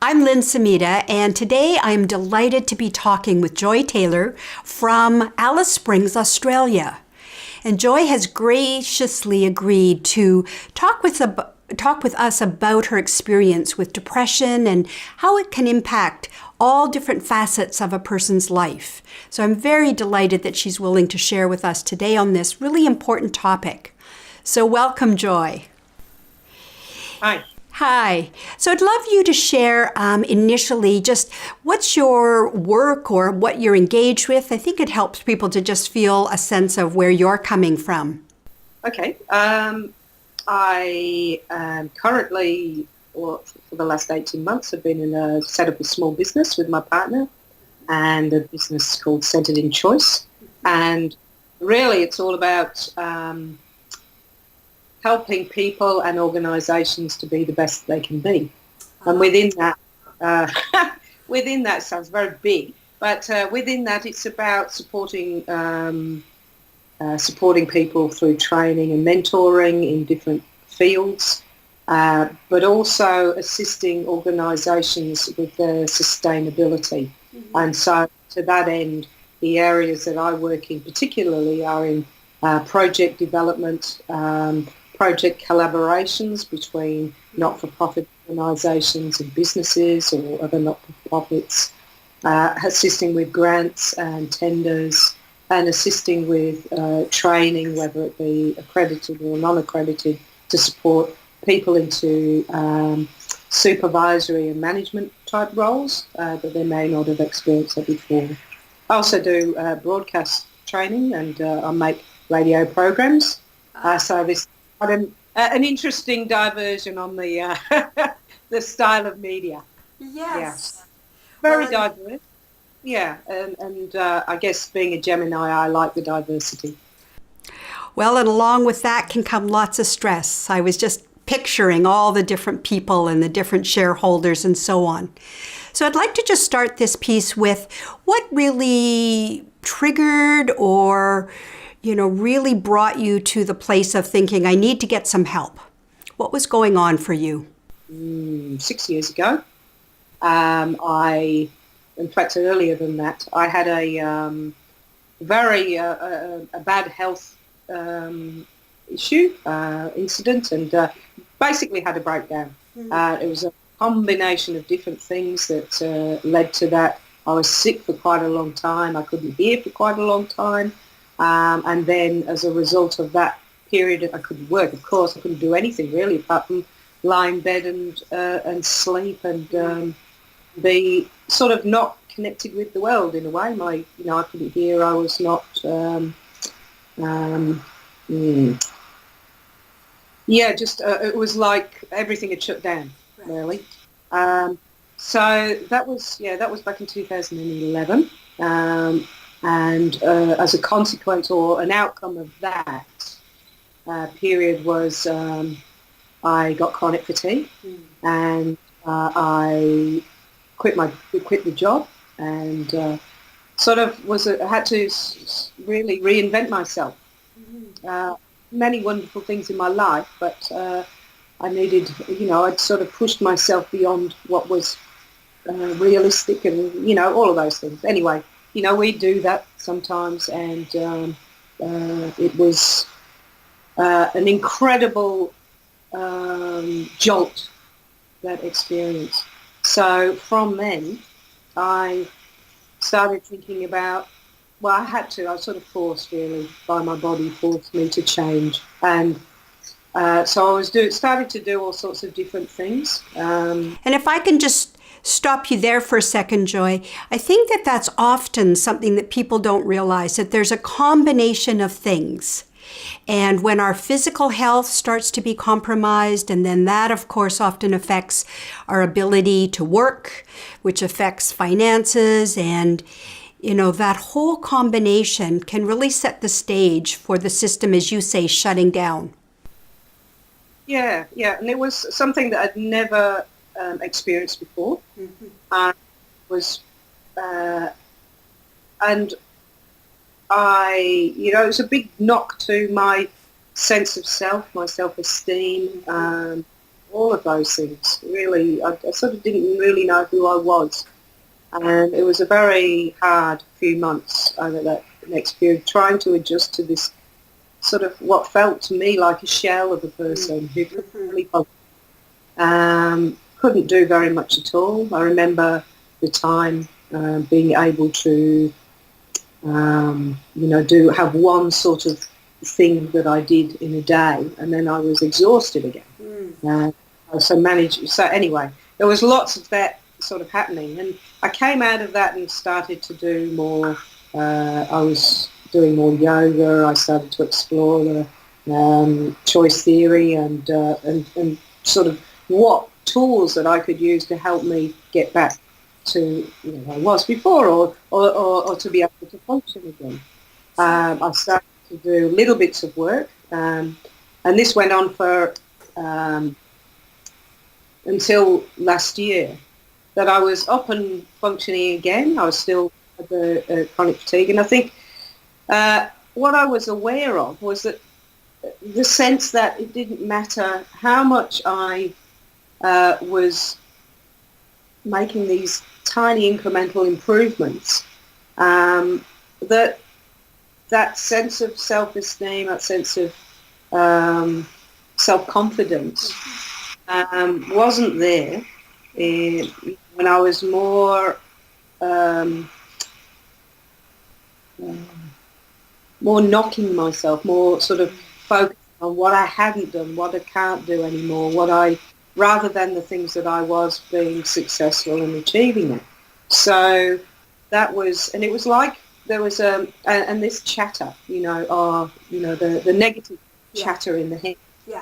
I'm Lynn Samita, and today I'm delighted to be talking with Joy Taylor from Alice Springs, Australia. And Joy has graciously agreed to talk with us about her experience with depression and how it can impact all different facets of a person's life. So I'm very delighted that she's willing to share with us today on this really important topic. So welcome, Joy. Hi. Hi. So I'd love you to share initially just what's your work or what you're engaged with. I think it helps people to just feel a sense of where you're coming from. Okay. I am currently, or for the last 18 months, I've been set up a small business with my partner, and a business called Centered in Choice. And really it's all about helping people and organisations to be the best they can be. And within that sounds very big, but within that it's about supporting people through training and mentoring in different fields, but also assisting organisations with their sustainability. Mm-hmm. And so to that end, the areas that I work in particularly are in project development, project collaborations between not-for-profit organisations and businesses or other not-for-profits, assisting with grants and tenders, and assisting with training, whether it be accredited or non-accredited, to support people into supervisory and management type roles that they may not have experienced that before. I also do broadcast training, and I make radio programs. So this an interesting diversion on the the style of media. Yes. Very diverse. Yeah, and I guess being a Gemini, I like the diversity. Well, and along with that can come lots of stress. I was just picturing all the different people and the different shareholders and so on. So I'd like to just start this piece with what really triggered or really brought you to the place of thinking, I need to get some help. What was going on for you? 6 years ago. In fact, earlier than that, I had a very bad health issue, incident, and basically had a breakdown. Mm-hmm. It was a combination of different things that led to that. I was sick for quite a long time. I couldn't hear for quite a long time. And then as a result of that period, I couldn't work. Of course, I couldn't do anything really apart from lie in bed and sleep and be sort of not connected with the world in a way. I couldn't hear. I was not. It was like everything had shut down, really. So that was back in 2011. And as a consequence or an outcome of that period was I got chronic fatigue, and I quit the job, and had to really reinvent myself. Many wonderful things in my life, but I needed, I'd sort of pushed myself beyond what was realistic, and all of those things. Anyway. We do that sometimes, and it was an incredible jolt, that experience. So from then, I started thinking about, I was sort of forced really by my body, forced me to change. And so I started to do all sorts of different things. And if I can just stop you there for a second, Joy. I think that that's often something that people don't realize, that there's a combination of things. And when our physical health starts to be compromised, and then that, of course, often affects our ability to work, which affects finances, and that whole combination can really set the stage for the system, as you say, shutting down. Yeah, and it was something that I'd never experienced before. Mm-hmm. And it was a big knock to my sense of self, my self-esteem, all of those things. Really, I sort of didn't really know who I was. And it was a very hard few months over that next period, trying to adjust to this sort of what felt to me like a shell of a person who couldn't do very much at all. I remember the time being able to, have one sort of thing that I did in a day, and then I was exhausted again. So anyway, there was lots of that sort of happening, and I came out of that and started to do more. I was doing more yoga. I started to explore the choice theory and sort of what tools that I could use to help me get back to where I was before, or to be able to function again. I started to do little bits of work, and this went on for until last year, that I was up and functioning again. I was still at the chronic fatigue, and I think what I was aware of was that the sense that it didn't matter how much I was making these tiny incremental improvements, that sense of self-esteem, that sense of self-confidence wasn't there when I was more knocking myself, more sort of focused on what I hadn't done, what I can't do anymore, rather than the things that I was being successful in achieving it. So that was, and it was like there was and this chatter, the negative chatter in the head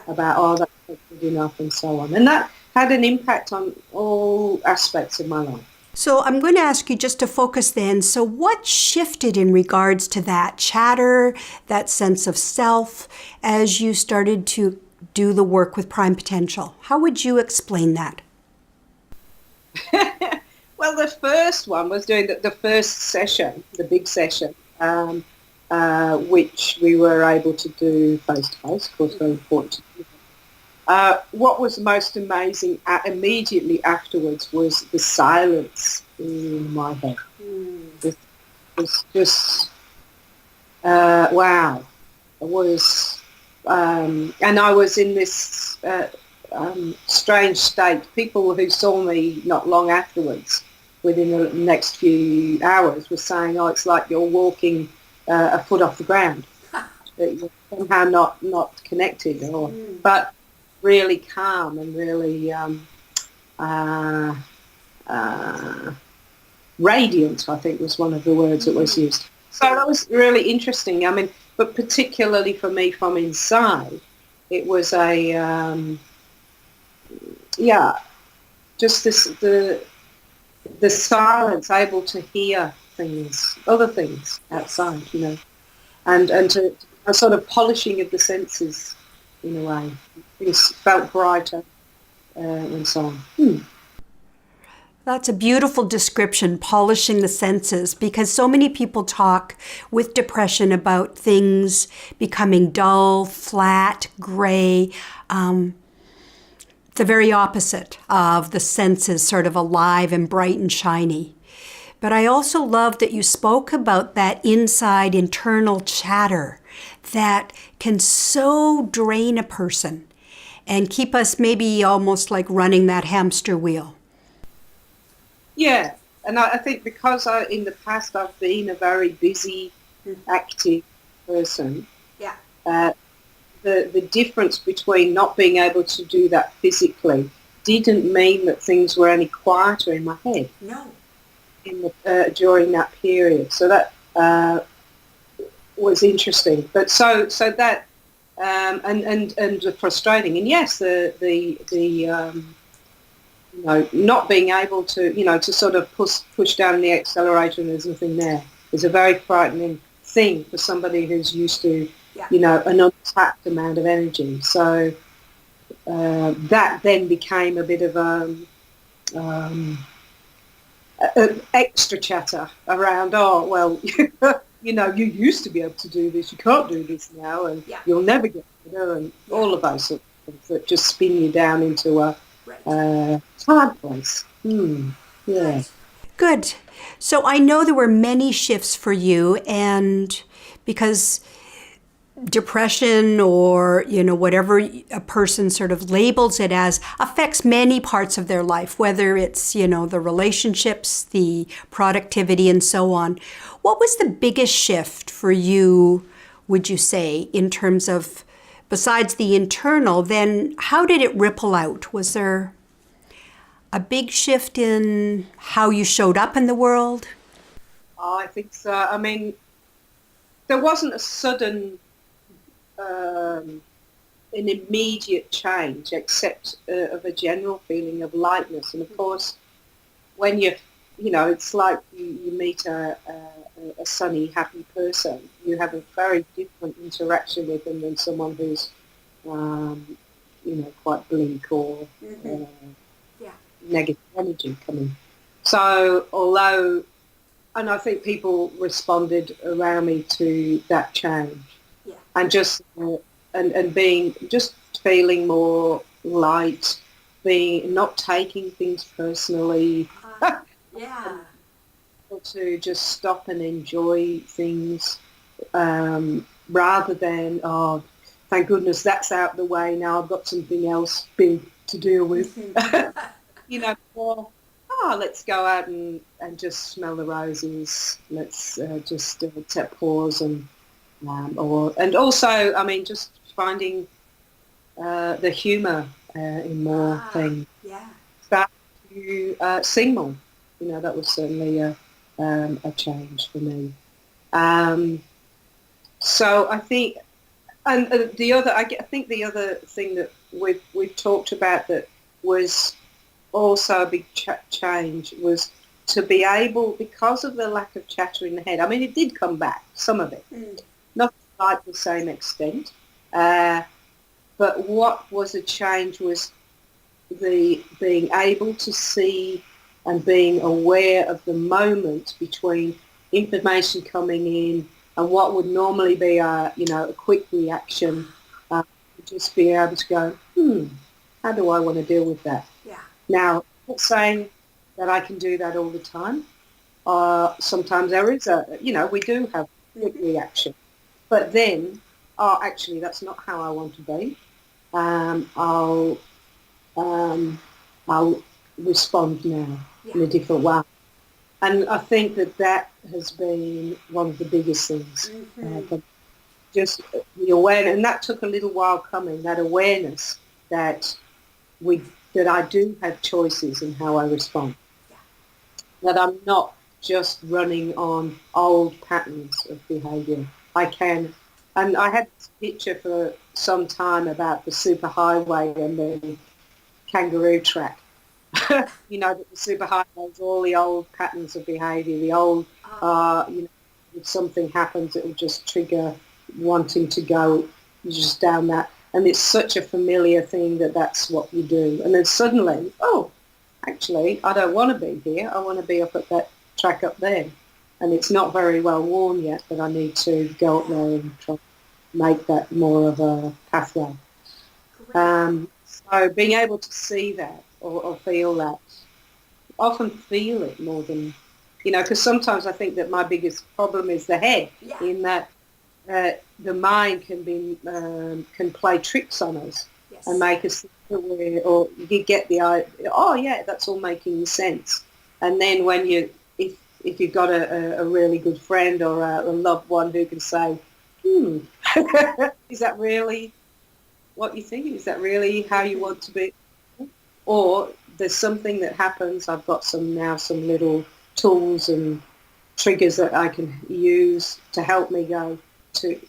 about, that's not good enough and so on. And that had an impact on all aspects of my life. So I'm going to ask you just to focus then. So what shifted in regards to that chatter, that sense of self, as you started to do the work with Prime Potential? How would you explain that? Well, the first one was doing the first session, the big session, which we were able to do face-to-face, of course, very important to do. What was most amazing immediately afterwards was the silence in my head. It was just, wow. It was, and I was in this strange state. People who saw me not long afterwards, within the next few hours, were saying, "Oh, it's like you're walking a foot off the ground. That you're somehow not connected," but really calm and really radiant, I think was one of the words that was used. So that was really interesting. I mean, but particularly for me from inside, it was just the silence, able to hear things, other things outside, and to a sort of polishing of the senses in a way. Things felt brighter and so on. That's a beautiful description, polishing the senses, because so many people talk with depression about things becoming dull, flat, gray, the very opposite of the senses sort of alive and bright and shiny. But I also love that you spoke about that inside internal chatter that can so drain a person and keep us maybe almost like running that hamster wheel. Yeah, and I think because in the past I've been a very busy, active person, the difference between not being able to do that physically didn't mean that things were any quieter in my head. No. During that period. So that was interesting. But so that and frustrating. And yes, the not being able to to sort of push down the accelerator and there's nothing there is a very frightening thing for somebody who's used to an untapped amount of energy. So that then became a bit of extra chatter around, you used to be able to do this, you can't do this now, and you'll never get better, and all of those. happens that just spin you down into a hard place. Yeah. Good. So I know there were many shifts for you, and because depression or whatever a person sort of labels it as affects many parts of their life, whether it's the relationships, the productivity, and so on. What was the biggest shift for you, would you say, in terms of, besides the internal, then how did it ripple out? Was there a big shift in how you showed up in the world? I think so. I mean, there wasn't a sudden an immediate change, except of a general feeling of lightness. And of course, when it's like you meet a sunny, happy person. You have a very different interaction with them than someone who's, quite bleak or negative energy coming. So and I think people responded around me to that change. And just and being just feeling more light, not taking things personally, to just stop and enjoy things rather than thank goodness that's out the way now. I've got something else big to deal with. Let's go out and just smell the roses. Let's just pause and also, I mean, just finding the humour in more things. Start to sing more. That was certainly a change for me. So I think, and I think the other thing that we've talked about that was also a big change was to be able, because of the lack of chatter in the head. I mean, it did come back, some of it. Not quite the same extent, but what was a change was the being able to see and being aware of the moment between information coming in and what would normally be a quick reaction. Just be able to go, how do I want to deal with that? Now, I'm not saying that I can do that all the time. Sometimes there is we do have quick reaction. But then, actually, that's not how I want to be. I'll respond now in a different way. And I think that has been one of the biggest things. Just the awareness, and that took a little while coming, that awareness that I do have choices in how I respond. That I'm not just running on old patterns of behaviour. I can, and I had this picture for some time about the superhighway and the kangaroo track. That the superhighway is all the old patterns of behaviour, the old, if something happens, it will just trigger wanting to go just down that. And it's such a familiar thing that's what you do. And then suddenly, actually, I don't want to be here. I want to be up at that track up there. And it's not very well worn yet, but I need to go up there and try to make that more of a pathway. So being able to see that or feel that, often feel it more than, because sometimes I think that my biggest problem is the head, in that the mind can play tricks on us and make us think aware, or you get the idea, that's all making sense. And then when if you've got a really good friend or a loved one who can say, is that really what you think? Is that really how you want to be? Or there's something that happens. I've got some little tools and triggers that I can use to help me go to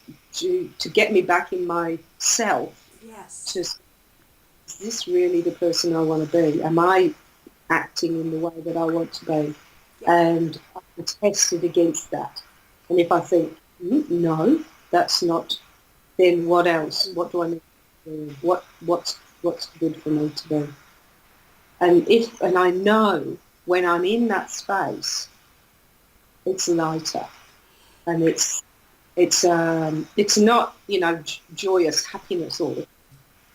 get me back in myself. Is this really the person I want to be? Am I acting in the way that I want to be? And I test it against that. And if I think, no, that's not, then what else? What do I need to do? What's good for me to do? And I know when I'm in that space, it's lighter, and it's not joyous happiness all the time.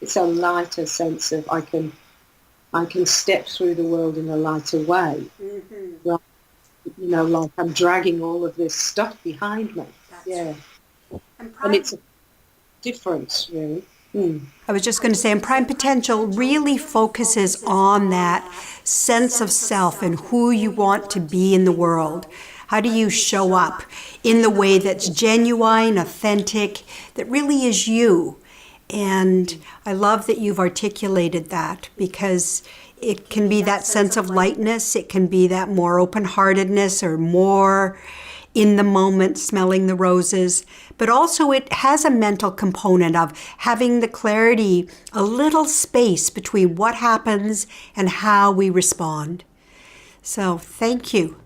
it's a lighter sense of I can step through the world in a lighter way. Mm-hmm. Like, like I'm dragging all of this stuff behind me. That's right. And it's a difference, really. I was just going to say, and Prime Potential really focuses on that sense of self and who you want to be in the world. How do you show up in the way that's genuine, authentic, that really is you? And I love that you've articulated that, because it can be that sense of lightness, it can be that more open-heartedness or more in the moment, smelling the roses, but also it has a mental component of having the clarity, a little space between what happens and how we respond. So thank you.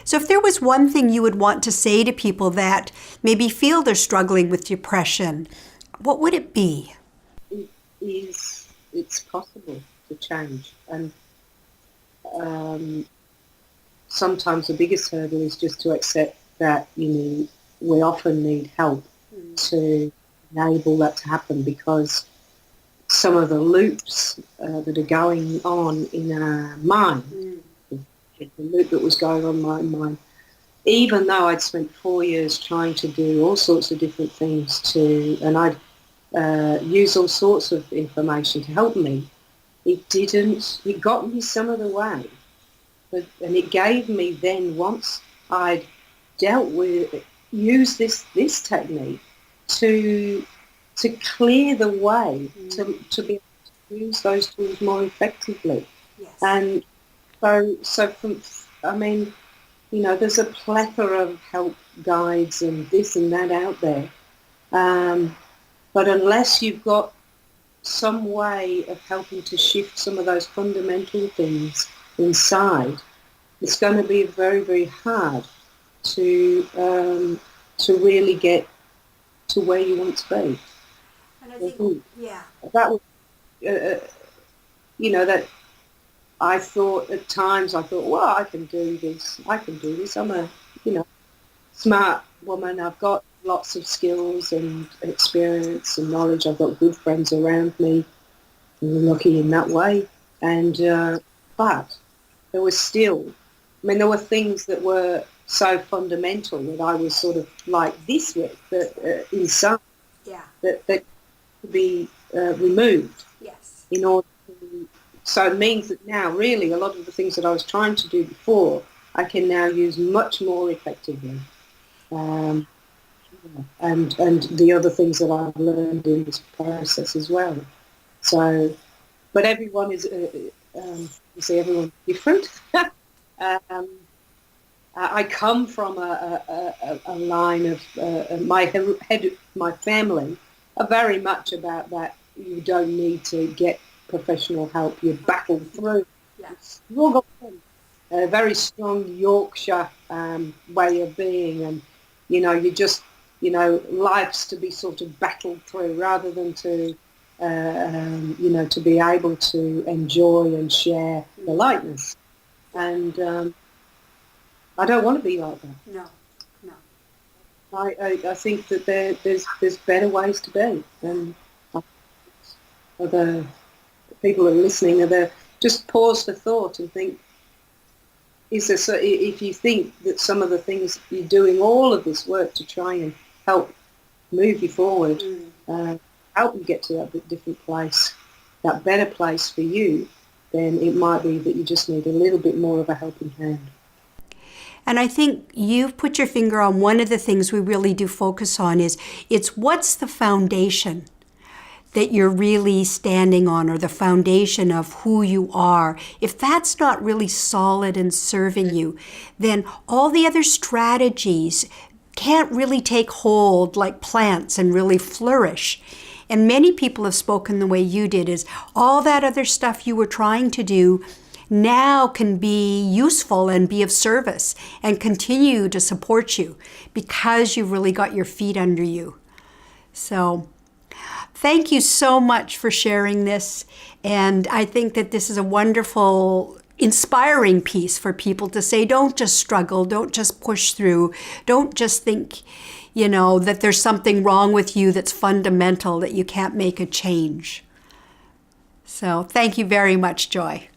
So if there was one thing you would want to say to people that maybe feel they're struggling with depression, what would it be? It's possible to change, and sometimes the biggest hurdle is just to accept that we often need help to enable that to happen, because some of the loops that are going on in our mind, the loop that was going on in my mind, even though I'd spent 4 years trying to do all sorts of different things and I'd use all sorts of information to help me, it got me some of the way. And it gave me then, once I'd use this technique to clear the way, to be able to use those tools more effectively. Yes. And there's a plethora of help guides and this and that out there. But unless you've got some way of helping to shift some of those fundamental things inside, it's going to be very, very hard to really get to where you want to be. And I think, that was, that I thought at times, well, I can do this. I'm a, smart woman. I've got lots of skills and experience and knowledge. I've got good friends around me. I'm lucky in that way. And, but there was still, there were things that were so fundamental that I was sort of like this with, that inside, that could be removed. Yes. In order to, so it means that now really a lot of the things that I was trying to do before, I can now use much more effectively. And the other things that I've learned in this process as well. So, but everyone is, everyone's different. I come from a line of my family are very much about that. You don't need to get professional help. You battle through. Yes. You've got a very strong Yorkshire way of being, and you just life's to be sort of battled through rather than to to be able to enjoy and share the lightness. And I don't want to be like that. No. I think that there's better ways to be, and the people who are listening just pause for thought and think. If you think that some of the things you're doing all of this work to try and help move you forward, help you get to that different place, that better place for you, then it might be that you just need a little bit more of a helping hand. And I think you've put your finger on one of the things we really do focus on it's what's the foundation that you're really standing on, or the foundation of who you are. If that's not really solid and serving you, then all the other strategies can't really take hold like plants and really flourish. And many people have spoken the way you did, is all that other stuff you were trying to do now can be useful and be of service and continue to support you because you've really got your feet under you. So thank you so much for sharing this. And I think that this is a wonderful, inspiring piece for people to say, don't just struggle, don't just push through, don't just think, that there's something wrong with you that's fundamental, that you can't make a change. So thank you very much, Joy.